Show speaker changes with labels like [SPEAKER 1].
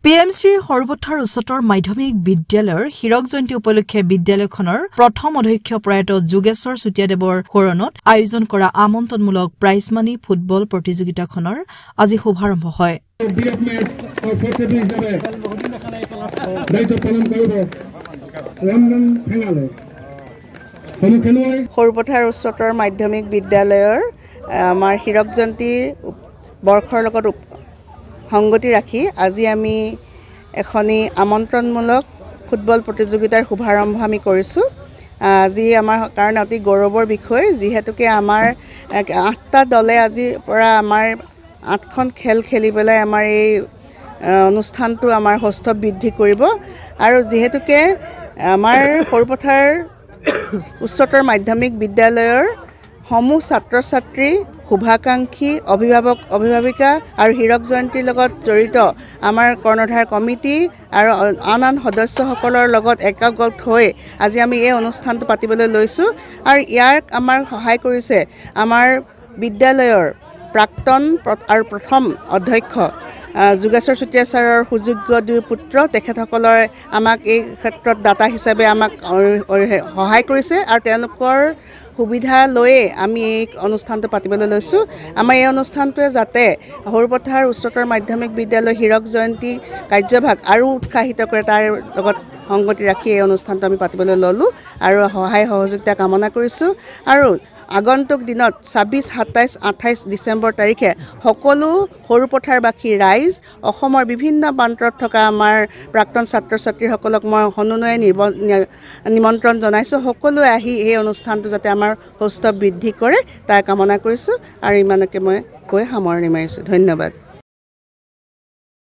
[SPEAKER 1] পিএমচিৰ সৰ্বপথাৰ উচ্চতৰ মাধ্যমিক বিদ্যালয়ৰ হীৰক জয়ন্তী উপলক্ষে বিদ্যালয়খনৰ প্ৰথম অধ্যক্ষ প্ৰয়াত যোগেশ্বৰ চুতীয়াদেৱৰ সোঁৱৰণত আয়োজন কৰা আমন্ত্ৰণমূলক প্ৰাইজমানি ফুটবল প্ৰতিযোগিতাখনৰ আজি শুভাৰম্ভ হয়।
[SPEAKER 2] সৰুপথাৰ উচ্চতৰ মাধ্যমিক বিদ্যালয়ৰ আমাৰ হীৰক জয়ন্তীৰ বৰ্ষৰ লগত সংগতি ৰাখি আজি আমি এখনি আমন্ত্ৰণমূলক ফুটবল প্ৰতিযোগিতাৰ শুভাৰম্ভ আমি কৰিছোঁ। আজি আমাৰ কাৰণে অতি গৌৰৱৰ বিষয়, যিহেতুকে আমাৰ 8টা দলে আজিৰ পৰা আমাৰ 8খন খেল খেলি পেলাই আমাৰ এই অনুষ্ঠানটো আমাৰ হৌষ্ঠৱ বৃদ্ধি কৰিব। আৰু যিহেতুকে আমাৰ সৰুপথাৰ উচ্চতৰ মাধ্যমিক বিদ্যালয়ৰ সমূহ ছাত্ৰ ছাত্ৰী, শুভাকাংক্ষী, অভিভাৱক অভিভাৱিকা আৰু হীৰক জয়ন্তীৰ লগত জড়িত আমাৰ কৰ্ণধাৰ কমিটি আৰু আন সদস্যসকলৰ লগত একগোট হৈ আজি আমি এই অনুষ্ঠানটো পাতিবলৈ লৈছোঁ। আৰু ইয়াক আমাৰ সহায় কৰিছে আমাৰ বিদ্যালয়ৰ প্ৰাক্তন আৰু প্ৰথম অধ্যক্ষ যোগেশ্বৰ চুতীয়া ছাৰৰ সুযোগ্য দুই পুত্ৰ, তেখেতসকলে আমাক এই ক্ষেত্ৰত দাতা হিচাপে আমাক সহায় কৰিছে আৰু তেওঁলোকৰ সুবিধা লৈয়ে আমি এই অনুষ্ঠানটো পাতিবলৈ লৈছোঁ। আমাৰ এই অনুষ্ঠানটোৱে যাতে সৰুপথাৰ উচ্চতৰ মাধ্যমিক বিদ্যালয় হীৰক জয়ন্তী কাৰ্যভাগ আৰু উৎসাহিত কৰে, তাৰ লগত সংগতি ৰাখি এই অনুষ্ঠানটো আমি পাতিবলৈ ল'লোঁ আৰু সহায় সহযোগিতা কামনা কৰিছোঁ। আৰু আগন্তুক দিনত 26, 27, 28 ডিচেম্বৰ তাৰিখে সকলো সৰুপথাৰবাসী ৰাইজ, অসমৰ বিভিন্ন প্ৰান্তত থকা আমাৰ প্ৰাক্তন ছাত্ৰ ছাত্ৰীসকলক মই সনুনয়ে নিমন্ত্ৰণ জনাইছোঁ। সকলোৱে আহি এই অনুষ্ঠানটো যাতে আমাৰ হৌষ্ঠৱ বৃদ্ধি কৰে তাৰ কামনা কৰিছোঁ আৰু ইমানকে মই কৈ সামৰণি মাৰিছোঁ। ধন্যবাদ।